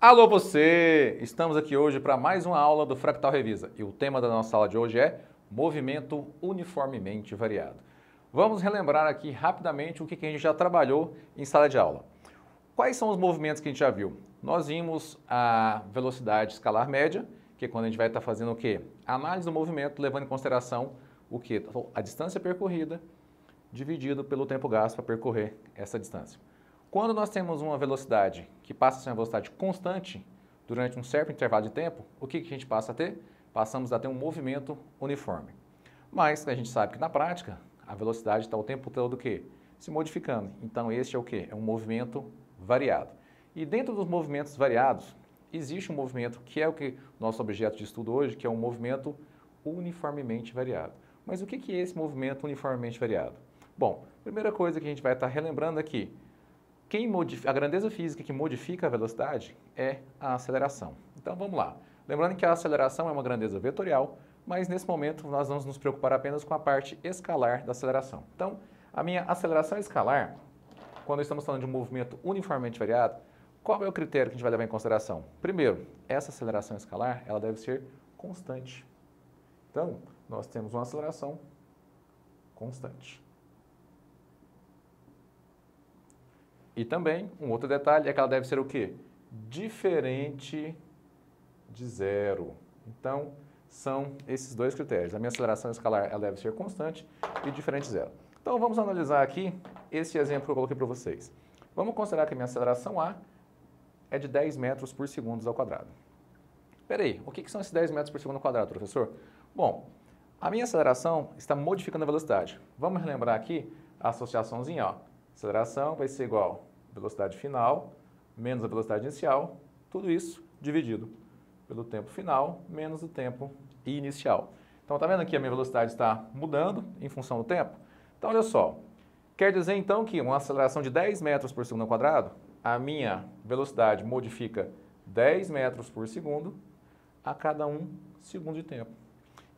Alô você! Estamos aqui hoje para mais uma aula do Fractal Revisa e o tema da nossa aula de hoje é movimento uniformemente variado. Vamos relembrar aqui rapidamente o que a gente já trabalhou em sala de aula. Quais são os movimentos que a gente já viu? Nós vimos a velocidade escalar média, que é quando a gente vai estar fazendo o quê? A análise do movimento levando em consideração o quê? A distância percorrida dividido pelo tempo gasto para percorrer essa distância. Quando nós temos uma velocidade que passa a ser uma velocidade constante durante um certo intervalo de tempo, o que a gente passa a ter? Passamos a ter um movimento uniforme. Mas a gente sabe que na prática a velocidade está o tempo todo o quê? Se modificando. Então este é o quê? É um movimento variado. E dentro dos movimentos variados existe um movimento que é o que nosso objeto de estudo hoje, que é um movimento uniformemente variado. Mas o que é esse movimento uniformemente variado? Bom, primeira coisa que a gente vai estar relembrando aqui, a grandeza física que modifica a velocidade é a aceleração. Então vamos lá. Lembrando que a aceleração é uma grandeza vetorial, mas nesse momento nós vamos nos preocupar apenas com a parte escalar da aceleração. Então, a minha aceleração escalar, quando estamos falando de um movimento uniformemente variado, qual é o critério que a gente vai levar em consideração? Primeiro, essa aceleração escalar ela deve ser constante. Então, nós temos uma aceleração constante. E também, um outro detalhe é que ela deve ser o quê? Diferente de zero. Então, são esses dois critérios. A minha aceleração escalar ela deve ser constante e diferente de zero. Então, vamos analisar aqui esse exemplo que eu coloquei para vocês. Vamos considerar que a minha aceleração A é de 10 metros por segundo ao quadrado. Espera aí, o que são esses 10 metros por segundo ao quadrado, professor? Bom, a minha aceleração está modificando a velocidade. Vamos relembrar aqui a associaçãozinha, ó. Aceleração vai ser igual a velocidade final menos a velocidade inicial, tudo isso dividido pelo tempo final menos o tempo inicial. Então, tá vendo que a minha velocidade está mudando em função do tempo? Então, olha só, quer dizer então que uma aceleração de 10 metros por segundo ao quadrado, a minha velocidade modifica 10 metros por segundo a cada 1 segundo de tempo.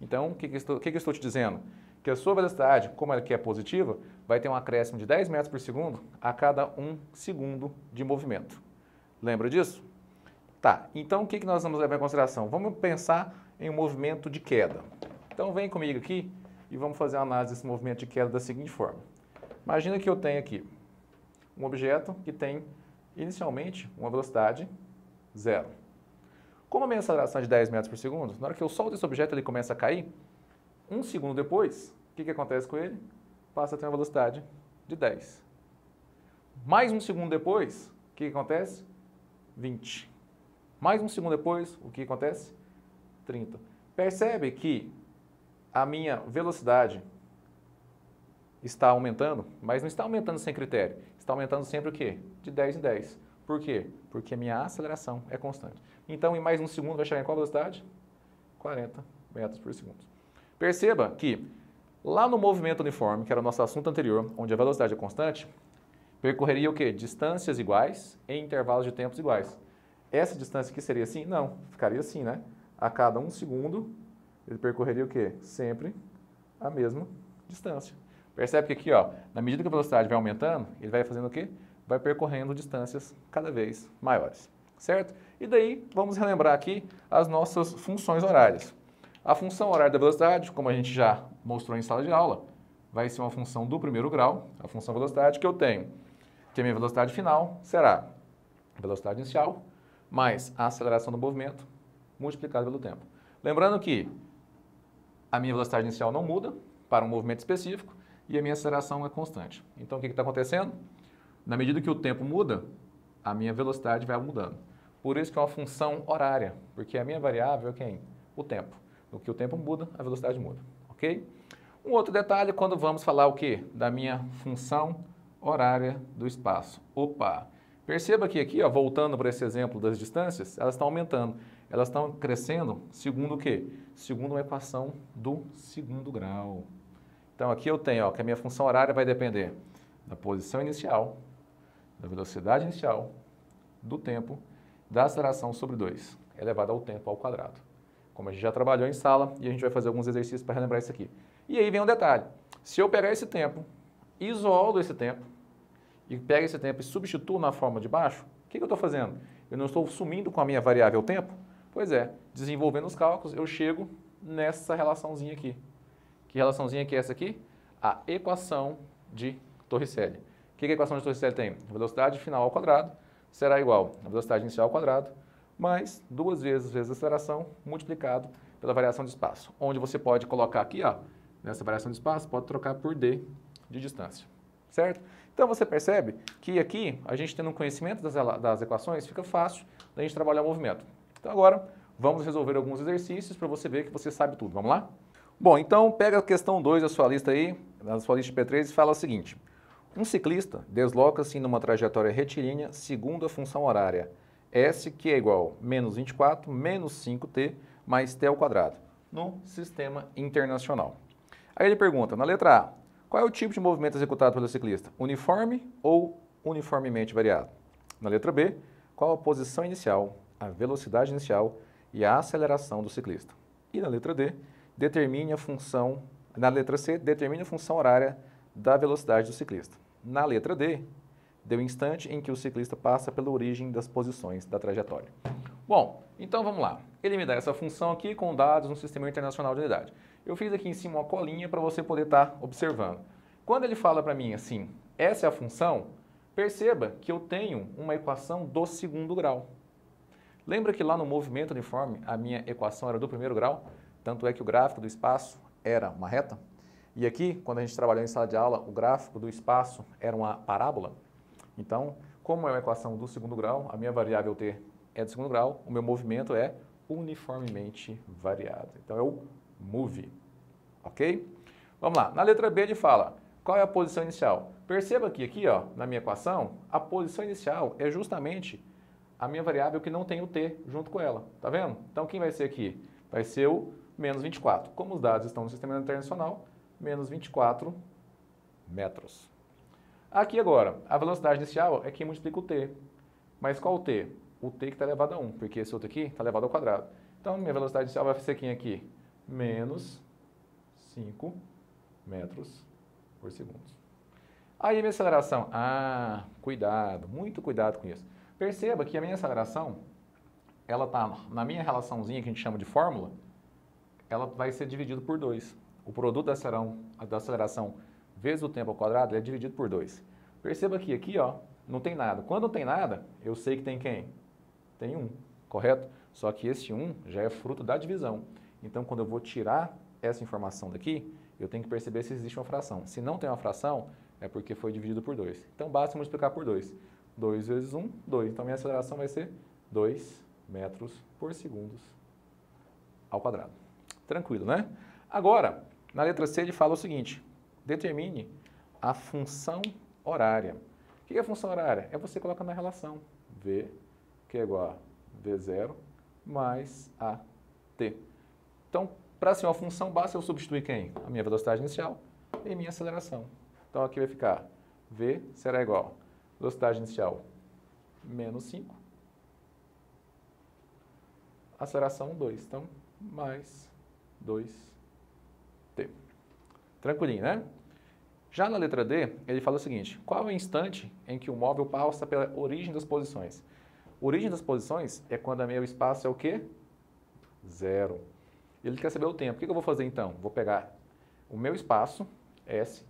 Então, o que eu estou te dizendo? Que a sua velocidade, como ela aqui é positiva, vai ter um acréscimo de 10 metros por segundo a cada 1 segundo de movimento. Lembra disso? Tá, então o que nós vamos levar em consideração? Vamos pensar em um movimento de queda. Então vem comigo aqui e vamos fazer uma análise desse movimento de queda da seguinte forma. Imagina que eu tenho aqui um objeto que tem inicialmente uma velocidade zero. Como a minha aceleração é de 10 metros por segundo, na hora que eu solto esse objeto ele começa a cair, 1 segundo depois, o que acontece com ele? Passa a ter uma velocidade de 10. Mais 1 segundo depois, o que acontece? 20. Mais 1 segundo depois, o que acontece? 30. Percebe que a minha velocidade está aumentando, mas não está aumentando sem critério. Está aumentando sempre o quê? De 10 em 10. Por quê? Porque a minha aceleração é constante. Então, em mais 1 segundo, vai chegar em qual velocidade? 40 metros por segundo. Perceba que lá no movimento uniforme, que era o nosso assunto anterior, onde a velocidade é constante, percorreria o quê? Distâncias iguais em intervalos de tempos iguais. Essa distância aqui seria assim? Não, ficaria assim, né? A cada 1 segundo, ele percorreria o quê? Sempre a mesma distância. Percebe que aqui, ó, na medida que a velocidade vai aumentando, ele vai fazendo o quê? Vai percorrendo distâncias cada vez maiores, certo? E daí, vamos relembrar aqui as nossas funções horárias. A função horária da velocidade, como a gente já mostrou em sala de aula, vai ser uma função do primeiro grau, a função velocidade que eu tenho, que a minha velocidade final será a velocidade inicial mais a aceleração do movimento multiplicado pelo tempo. Lembrando que a minha velocidade inicial não muda para um movimento específico e a minha aceleração é constante. Então, o que está acontecendo? Na medida que o tempo muda, a minha velocidade vai mudando. Por isso que é uma função horária, porque a minha variável é quem? O tempo. No que o tempo muda, a velocidade muda, ok? Um outro detalhe quando vamos falar o quê? Da minha função horária do espaço. Opa! Perceba que aqui, ó, voltando para esse exemplo das distâncias, elas estão aumentando. Elas estão crescendo segundo o quê? Segundo uma equação do segundo grau. Então aqui eu tenho, ó, que a minha função horária vai depender da posição inicial, da velocidade inicial, do tempo, da aceleração sobre 2, elevado ao tempo ao quadrado. Como a gente já trabalhou em sala, e a gente vai fazer alguns exercícios para relembrar isso aqui. E aí vem um detalhe. Se eu pegar esse tempo, isolo esse tempo, e pego esse tempo e substituo na forma de baixo, o que eu estou fazendo? Eu não estou sumindo com a minha variável tempo? Pois é, desenvolvendo os cálculos, eu chego nessa relaçãozinha aqui. Que relaçãozinha que é essa aqui? A equação de Torricelli. O que a equação de Torricelli tem? A velocidade final ao quadrado será igual à velocidade inicial ao quadrado mais 2 vezes a aceleração multiplicado pela variação de espaço. Onde você pode colocar aqui, ó, nessa variação de espaço, pode trocar por d de distância. Certo? Então você percebe que aqui, a gente tendo um conhecimento das equações, fica fácil da gente trabalhar o movimento. Então agora, vamos resolver alguns exercícios para você ver que você sabe tudo. Vamos lá? Bom, então pega a questão 2 da sua lista aí, da sua lista de P3 e fala o seguinte. Um ciclista desloca-se numa trajetória retilínea segundo a função horária S, que é igual a menos 24 menos 5t mais t ao quadrado, no sistema internacional. Aí ele pergunta, na letra A, qual é o tipo de movimento executado pelo ciclista? Uniforme ou uniformemente variado? Na letra B, qual a posição inicial, a velocidade inicial e a aceleração do ciclista? E na letra D, determine a função, na letra C, determine a função horária da velocidade do ciclista. Na letra D, deu o instante em que o ciclista passa pela origem das posições da trajetória. Bom, então vamos lá. Ele me dá essa função aqui com dados no Sistema Internacional de Unidade. Eu fiz aqui em cima uma colinha para você poder estar observando. Quando ele fala para mim assim, essa é a função, perceba que eu tenho uma equação do segundo grau. Lembra que lá no movimento uniforme a minha equação era do primeiro grau? Tanto é que o gráfico do espaço era uma reta. E aqui, quando a gente trabalhou em sala de aula, o gráfico do espaço era uma parábola. Então, como é uma equação do segundo grau, a minha variável t é do segundo grau, o meu movimento é uniformemente variado. Então, é o move. Ok? Vamos lá. Na letra B ele fala, qual é a posição inicial? Perceba que aqui, ó, na minha equação, a posição inicial é justamente a minha variável que não tem o t junto com ela. Tá vendo? Então, quem vai ser aqui? Vai ser o menos 24. Como os dados estão no sistema internacional, menos 24 metros. Aqui agora, a velocidade inicial é que multiplica o t. Mas qual o t? O t que está elevado a 1, porque esse outro aqui está elevado ao quadrado. Então, minha velocidade inicial vai ser quem aqui? Menos 5 metros por segundo. Aí, minha aceleração. Ah, cuidado, muito cuidado com isso. Perceba que a minha aceleração, ela está na minha relaçãozinha que a gente chama de fórmula, ela vai ser dividida por 2. O produto da aceleração vezes o tempo ao quadrado é dividido por 2. Perceba que aqui, ó, não tem nada. Quando não tem nada, eu sei que tem quem? Tem 1, correto? Só que esse 1 já é fruto da divisão. Então, quando eu vou tirar essa informação daqui, eu tenho que perceber se existe uma fração. Se não tem uma fração, é porque foi dividido por 2. Então, basta multiplicar por 2. 2 vezes 1, 2. Então, minha aceleração vai ser 2 metros por segundo ao quadrado. Tranquilo, né? Agora, na letra C ele fala o seguinte, determine a função horária. O que é a função horária? É você colocar na relação V, que é igual a V0 mais AT. Então, para ser uma função, basta eu substituir quem? A minha velocidade inicial e minha aceleração. Então, aqui vai ficar V será igual a velocidade inicial menos 5, aceleração 2. Então, mais 2t. Tranquilinho, né? Já na letra D, ele fala o seguinte, qual é o instante em que o móvel passa pela origem das posições? Origem das posições é quando o meu espaço é o quê? 0. Ele quer saber o tempo. O que eu vou fazer então? Vou pegar o meu espaço, S,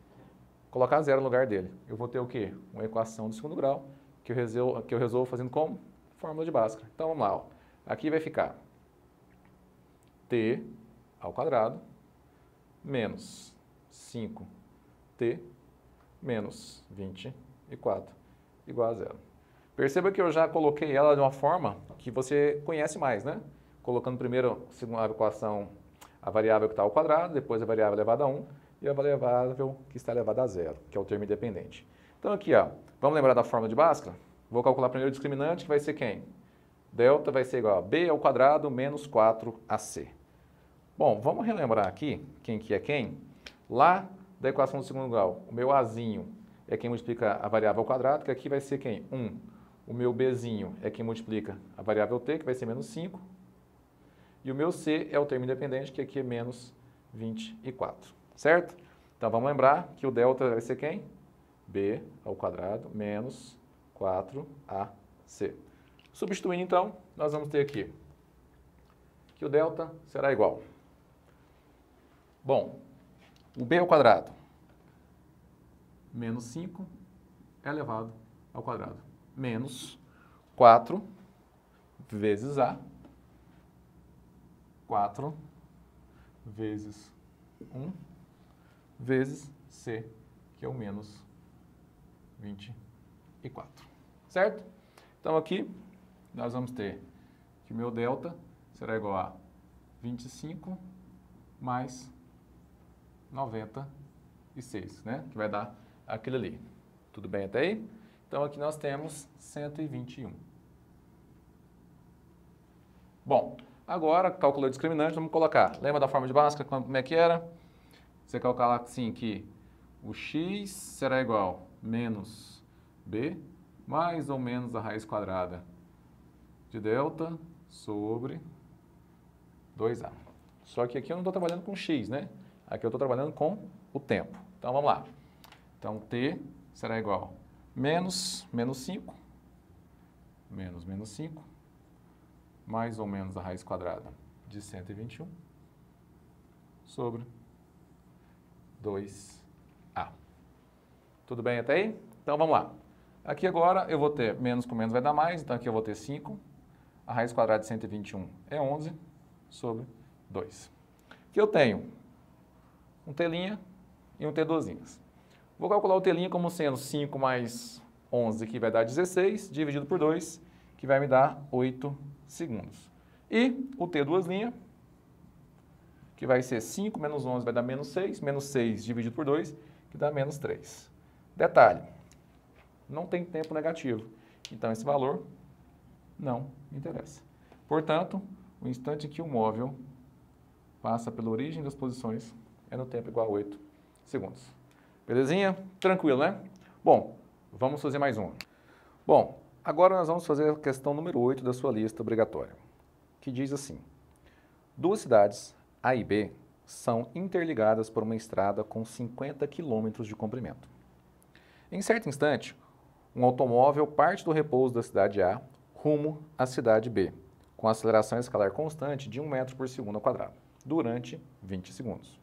colocar 0 no lugar dele. Eu vou ter o quê? Uma equação do segundo grau, que eu resolvo fazendo como? Fórmula de Bhaskara. Então vamos lá. Ó. Aqui vai ficar t ao quadrado menos 5t menos 24 igual a 0. Perceba que eu já coloquei ela de uma forma que você conhece mais, né? Colocando primeiro a equação, a variável que está ao quadrado, depois a variável elevada a 1 e a variável que está elevada a 0, que é o termo independente. Então aqui, ó, vamos lembrar da fórmula de Bhaskara? Vou calcular primeiro o discriminante, que vai ser quem? Delta vai ser igual a b ao quadrado menos 4ac. Bom, vamos relembrar aqui quem que é quem. Lá da equação do segundo grau, o meu azinho é quem multiplica a variável ao quadrado, que aqui vai ser quem? 1. O meu bzinho é quem multiplica a variável t, que vai ser menos 5. E o meu c é o termo independente, que aqui é menos 24. Certo? Então vamos lembrar que o delta vai ser quem? b ao quadrado menos 4ac. Substituindo, então, nós vamos ter aqui que o delta será igual. Bom, o b ao quadrado menos 5 elevado ao quadrado menos 4 vezes a, 4 vezes 1 vezes c, que é o menos 24. Certo? Então aqui nós vamos ter que o meu delta será igual a 25 mais 96, né? Que vai dar aquilo ali. Tudo bem até aí? Então aqui nós temos 121. Bom, agora calculou o discriminante, vamos colocar. Lembra da forma de Bhaskara, como é que era? Você calcular assim que o x será igual a menos b mais ou menos a raiz quadrada de delta sobre 2a. Só que aqui eu não estou trabalhando com x, né? Aqui eu estou trabalhando com o tempo. Então, vamos lá. Então, t será igual a menos 5, menos 5, mais ou menos a raiz quadrada de 121 sobre 2a. Tudo bem até aí? Então, vamos lá. Aqui agora eu vou ter menos com menos vai dar mais, então aqui eu vou ter 5. A raiz quadrada de 121 é 11 sobre 2. Aqui eu tenho um t' e um t2'. Vou calcular o t' como sendo 5 mais 11, que vai dar 16, dividido por 2, que vai me dar 8 segundos. E o t2', que vai ser 5 menos 11 vai dar menos 6 dividido por 2, que dá menos 3. Detalhe, não tem tempo negativo, então esse valor não interessa. Portanto, o instante em que o móvel passa pela origem das posições é no tempo igual a 8 segundos. Belezinha? Tranquilo, né? Bom, vamos fazer mais uma. Bom, agora nós vamos fazer a questão número 8 da sua lista obrigatória, que diz assim: duas cidades, A e B, são interligadas por uma estrada com 50 km de comprimento. Em certo instante, um automóvel parte do repouso da cidade A rumo à cidade B, com aceleração escalar constante de 1 metro por segundo ao quadrado, durante 20 segundos.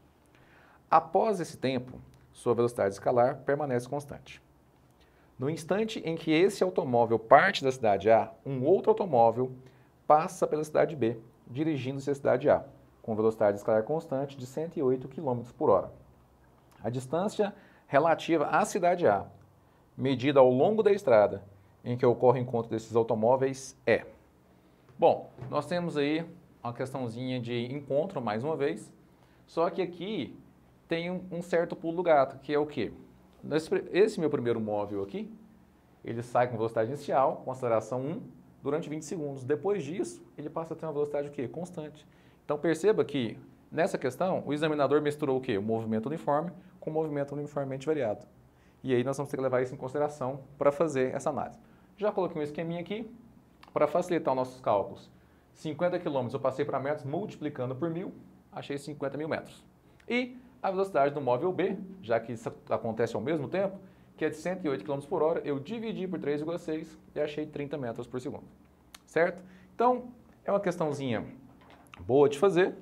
Após esse tempo, sua velocidade escalar permanece constante. No instante em que esse automóvel parte da cidade A, um outro automóvel passa pela cidade B, dirigindo-se à cidade A, com velocidade escalar constante de 108 km por hora. A distância relativa à cidade A, medida ao longo da estrada em que ocorre o encontro desses automóveis é... Bom, nós temos aí uma questãozinha de encontro, mais uma vez, só que aqui tem um certo pulo do gato, que é o quê? Esse meu primeiro móvel aqui, ele sai com velocidade inicial, com aceleração 1, durante 20 segundos. Depois disso, ele passa a ter uma velocidade o quê? Constante. Então perceba que, nessa questão, o examinador misturou o quê? O movimento uniforme com o movimento uniformemente variado. E aí nós vamos ter que levar isso em consideração para fazer essa análise. Já coloquei um esqueminha aqui, para facilitar os nossos cálculos. 50 km eu passei para metros, multiplicando por 1.000, achei 50.000 metros. E a velocidade do móvel B, já que isso acontece ao mesmo tempo, que é de 108 km por hora, eu dividi por 3,6 e achei 30 metros por segundo. Certo? Então, é uma questãozinha boa de fazer.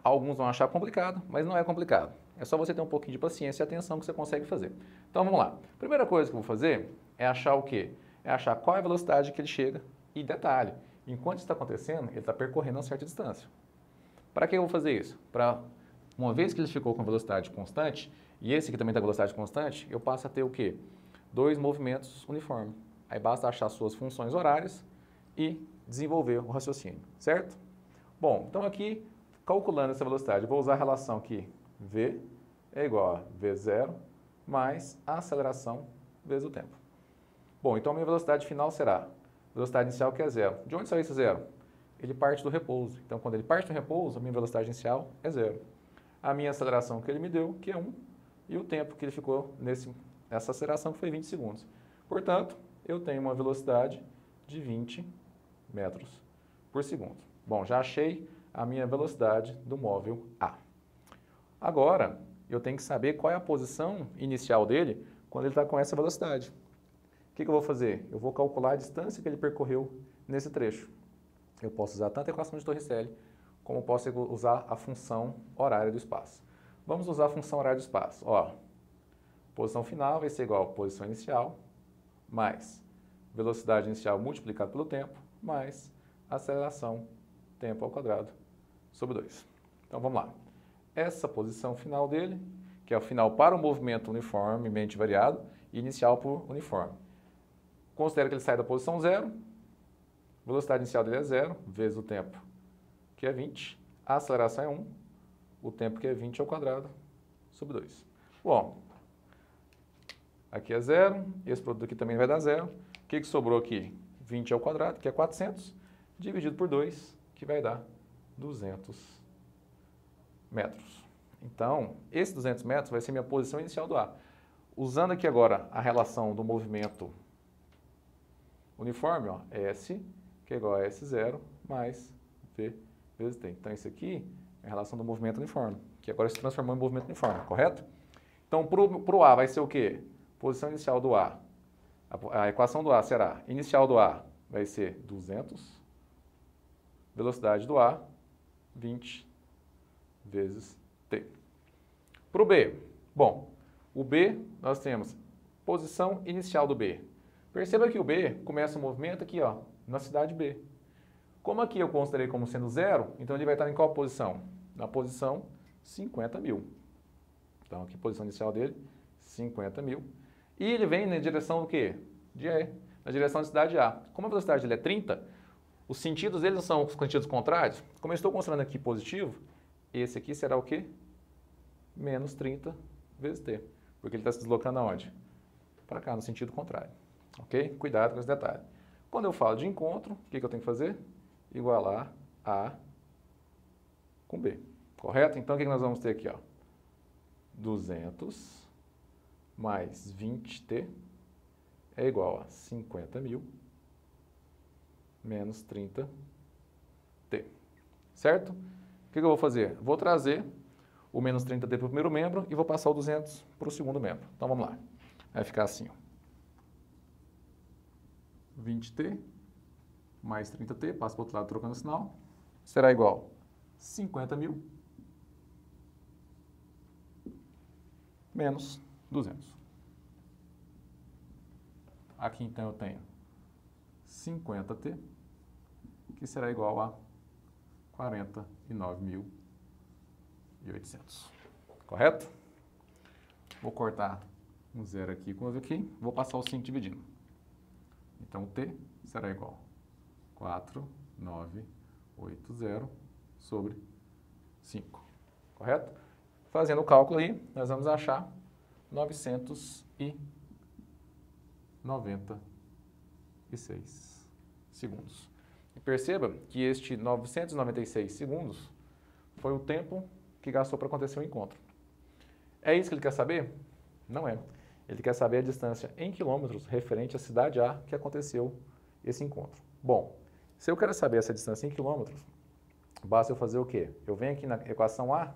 Alguns vão achar complicado, mas não é complicado. É só você ter um pouquinho de paciência e atenção que você consegue fazer. Então, vamos lá. Primeira coisa que eu vou fazer é achar o quê? É achar qual é a velocidade que ele chega. E detalhe, enquanto isso está acontecendo, ele está percorrendo uma certa distância. Para que eu vou fazer isso? Para, uma vez que ele ficou com velocidade constante, e esse aqui também está com velocidade constante, eu passo a ter o quê? 2 movimentos uniformes. Aí basta achar suas funções horárias e desenvolver o raciocínio, certo? Bom, então aqui, calculando essa velocidade, eu vou usar a relação que V é igual a V0 mais a aceleração vezes o tempo. Bom, então a minha velocidade final será velocidade inicial, que é 0. De onde saiu esse 0? Ele parte do repouso. Então, quando ele parte do repouso, a minha velocidade inicial é 0. A minha aceleração que ele me deu, que é 1, e o tempo que ele ficou nessa aceleração, que foi 20 segundos. Portanto, eu tenho uma velocidade de 20 metros por segundo. Bom, já achei a minha velocidade do móvel A. Agora, eu tenho que saber qual é a posição inicial dele quando ele está com essa velocidade. O que eu vou fazer? Eu vou calcular a distância que ele percorreu nesse trecho. Eu posso usar tanto a equação de Torricelli, como posso usar a função horária do espaço. Vamos usar a função horária do espaço. Ó, posição final vai ser igual a posição inicial, mais velocidade inicial multiplicado pelo tempo, mais aceleração, tempo ao quadrado, sobre 2. Então vamos lá. Essa posição final dele, que é o final para o movimento uniformemente variado, e inicial por uniforme. Considera que ele sai da posição 0, velocidade inicial dele é 0, vezes o tempo, que é 20, a aceleração é 1, o tempo que é 20 ao quadrado, sobre 2. Bom, aqui é 0, esse produto aqui também vai dar 0. O que sobrou aqui? 20 ao quadrado, que é 400, dividido por 2, que vai dar 200 metros. Então, esse 200 metros vai ser minha posição inicial do A. Usando aqui agora a relação do movimento uniforme, ó, S, que é igual a S0, mais V vezes T. Então, isso aqui é a relação do movimento uniforme, que agora se transformou em movimento uniforme, correto? Então, para o A vai ser o quê? Posição inicial do A. A equação do A será, inicial do A vai ser 200, velocidade do A, 20 vezes T. Para o B, bom, o B nós temos posição inicial do B. Perceba que o B começa o movimento aqui, ó, na cidade B. Como aqui eu considerei como sendo 0, então ele vai estar em qual posição? Na posição 50.000. Então aqui a posição inicial dele, 50.000. E ele vem na direção do quê? De E, na direção da cidade A. Como a velocidade dele é 30, os sentidos dele não são os sentidos contrários. Como eu estou considerando aqui positivo, esse aqui será o quê? Menos 30 vezes T. Porque ele está se deslocando aonde? Para cá, no sentido contrário. Ok? Cuidado com esse detalhe. Quando eu falo de encontro, o que eu tenho que fazer? Igualar A com B. Correto? Então, o que nós vamos ter aqui? Ó? 200 mais 20T é igual a 50.000 menos 30T. Certo? O que eu vou fazer? Vou trazer o menos 30T para o primeiro membro e vou passar o 200 para o segundo membro. Então, vamos lá. Vai ficar assim, ó. 20T mais 30T, passa para o outro lado trocando o sinal, será igual a 50.000 menos 200. Aqui então eu tenho 50T, que será igual a 49.800. Correto? Vou cortar um zero aqui com outro aqui, vou passar o 5 dividindo. Então, T será igual a 4.980 sobre 5. Correto? Fazendo o cálculo aí, nós vamos achar 996 segundos. E perceba que este 996 segundos foi o tempo que gastou para acontecer o encontro. É isso que ele quer saber? Não é. Ele quer saber a distância em quilômetros referente à cidade A que aconteceu esse encontro. Bom, se eu quero saber essa distância em quilômetros, basta eu fazer o quê? Eu venho aqui na equação A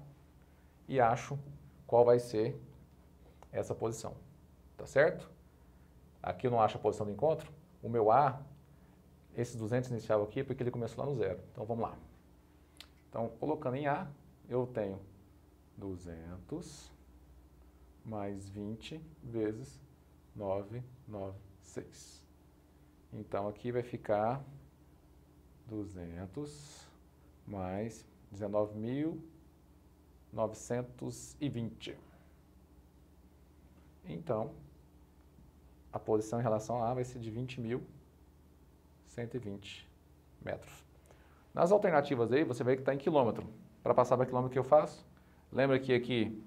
e acho qual vai ser essa posição. Tá certo? Aqui eu não acho a posição do encontro. O meu A, esse 200 inicial aqui, porque ele começou lá no zero. Então, vamos lá. Então, colocando em A, eu tenho 200 mais 20 vezes 996. Então, aqui vai ficar 200 mais 19.920. Então, a posição em relação a A vai ser de 20.120 metros. Nas alternativas aí, você vê que está em quilômetro. Para passar para quilômetro, o que eu faço? Lembra que aqui,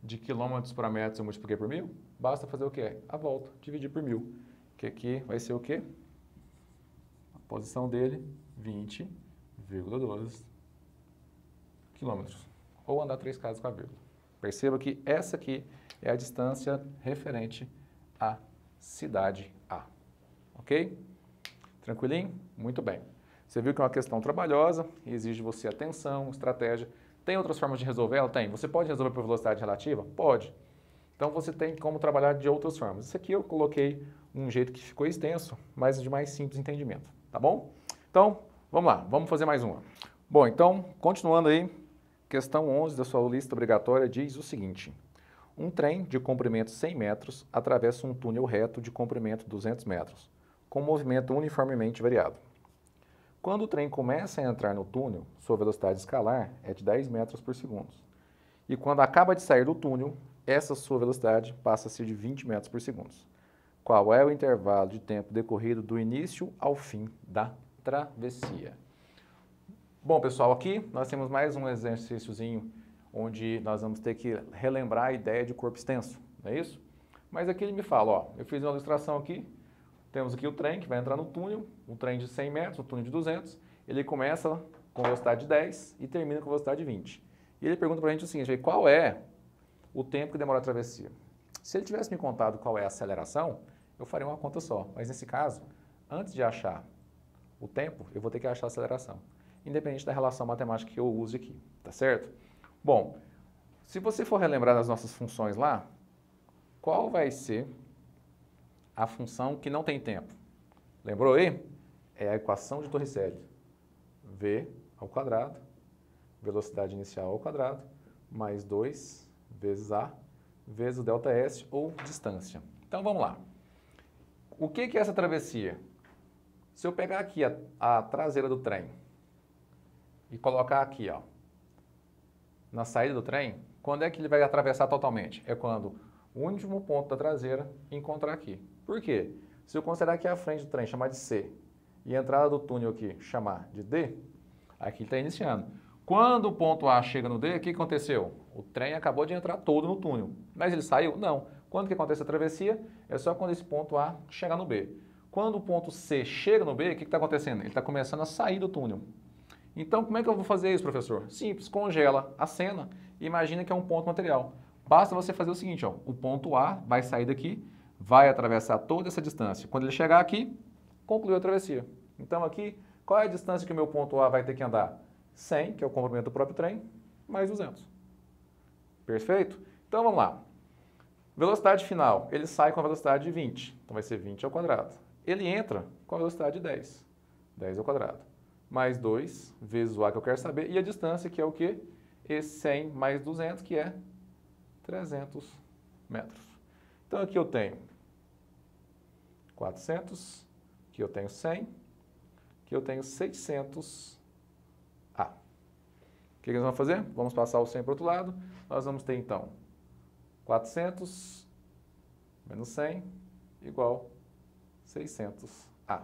de quilômetros para metros, eu multipliquei por 1.000? Basta fazer o quê? A volta, dividir por 1.000. Que aqui vai ser o quê? A posição dele, 20,12 quilômetros. Ou andar 3 casas com a vírgula. Perceba que essa aqui é a distância referente à cidade A. Ok? Tranquilinho? Muito bem. Você viu que é uma questão trabalhosa, exige de você atenção, estratégia. Tem outras formas de resolver ela? Tem. Você pode resolver por velocidade relativa? Pode. Então você tem como trabalhar de outras formas. Isso aqui eu coloquei um jeito que ficou extenso, mas de mais simples entendimento, tá bom? Então, vamos lá, vamos fazer mais uma. Bom, então, continuando aí, questão 11 da sua lista obrigatória diz o seguinte: um trem de comprimento 100 metros atravessa um túnel reto de comprimento 200 metros, com movimento uniformemente variado. Quando o trem começa a entrar no túnel, sua velocidade escalar é de 10 metros por segundo. E quando acaba de sair do túnel, essa sua velocidade passa a ser de 20 metros por segundo. Qual é o intervalo de tempo decorrido do início ao fim da travessia? Bom, pessoal, aqui nós temos mais um exercíciozinho onde nós vamos ter que relembrar a ideia de corpo extenso, não é isso? Mas aqui ele me fala, ó, eu fiz uma ilustração aqui, temos aqui o trem que vai entrar no túnel, um trem de 100 metros, um túnel de 200, ele começa com velocidade de 10 e termina com velocidade de 20. E ele pergunta pra gente o seguinte, qual é o tempo que demora a travessia? Se ele tivesse me contado qual é a aceleração, eu faria uma conta só, mas nesse caso, antes de achar o tempo, eu vou ter que achar a aceleração, independente da relação matemática que eu use aqui, tá certo? Bom, se você for relembrar das nossas funções lá, qual vai ser a função que não tem tempo? Lembrou aí? É a equação de Torricelli. V ao quadrado, velocidade inicial ao quadrado, mais 2 vezes A, vezes o ΔS ou distância. Então vamos lá. O que é essa travessia? Se eu pegar aqui a traseira do trem e colocar aqui, ó, na saída do trem, quando é que ele vai atravessar totalmente? É quando o último ponto da traseira encontrar aqui. Por quê? Se eu considerar aqui a frente do trem, chamar de C, e a entrada do túnel aqui, chamar de D, aqui ele está iniciando. Quando o ponto A chega no D, o que aconteceu? O trem acabou de entrar todo no túnel. Mas ele saiu? Não. Quando que acontece a travessia? É só quando esse ponto A chegar no B. Quando o ponto C chega no B, o que está acontecendo? Ele está começando a sair do túnel. Então, como é que eu vou fazer isso, professor? Simples, congela a cena e imagina que é um ponto material. Basta você fazer o seguinte, ó, o ponto A vai sair daqui, vai atravessar toda essa distância. Quando ele chegar aqui, concluiu a travessia. Então aqui, qual é a distância que o meu ponto A vai ter que andar? 100, que é o comprimento do próprio trem, mais 200. Perfeito? Então vamos lá. Velocidade final, ele sai com a velocidade de 20, então vai ser 20 ao quadrado. Ele entra com a velocidade de 10, 10 ao quadrado. Mais 2 vezes o A que eu quero saber, e a distância que é o quê? Esse 100 mais 200, que é 300 metros. Então aqui eu tenho 400, aqui eu tenho 100, aqui eu tenho 600 A. O que nós vamos fazer? Vamos passar o 100 para o outro lado. Nós vamos ter, então, 400 menos 100 igual 600A.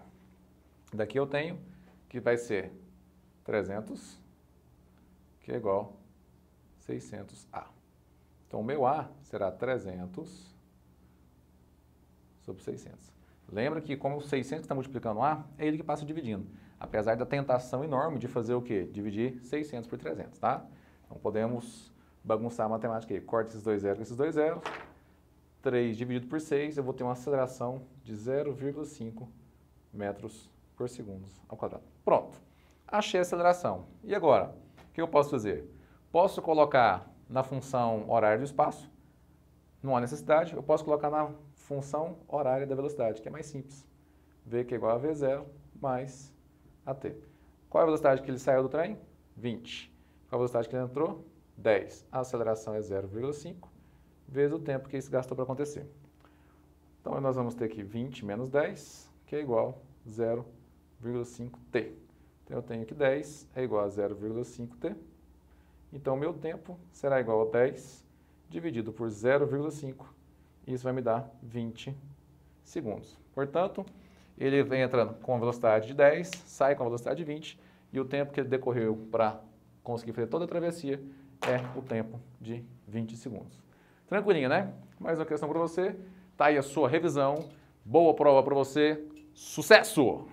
Daqui eu tenho que vai ser 300, que é igual 600A. Então, o meu A será 300 sobre 600. Lembra que como o 600 está multiplicando A, é ele que passa dividindo. Apesar da tentação enorme de fazer o quê? Dividir 600 por 300, tá? Então, podemos bagunçar a matemática aí. Corta esses dois zeros com esses dois zeros. 3 dividido por 6, eu vou ter uma aceleração de 0,5 metros por segundo ao quadrado. Pronto. Achei a aceleração. E agora? O que eu posso fazer? Posso colocar na função horária do espaço. Não há necessidade. Eu posso colocar na função horária da velocidade, que é mais simples. V que é igual a V0 mais AT. Qual é a velocidade que ele saiu do trem? 20. Qual a velocidade que ele entrou? 10. A aceleração é 0,5 vezes o tempo que isso gastou para acontecer. Então, nós vamos ter aqui 20 menos 10, que é igual a 0,5t. Então, eu tenho que 10 é igual a 0,5t. Então, meu tempo será igual a 10 dividido por 0,5. Isso vai me dar 20 segundos. Portanto, ele entra com a velocidade de 10, sai com a velocidade de 20, e o tempo que ele decorreu para conseguir fazer toda a travessia é o tempo de 20 segundos. Tranquilinho, né? Mais uma questão para você. Tá aí a sua revisão. Boa prova para você. Sucesso!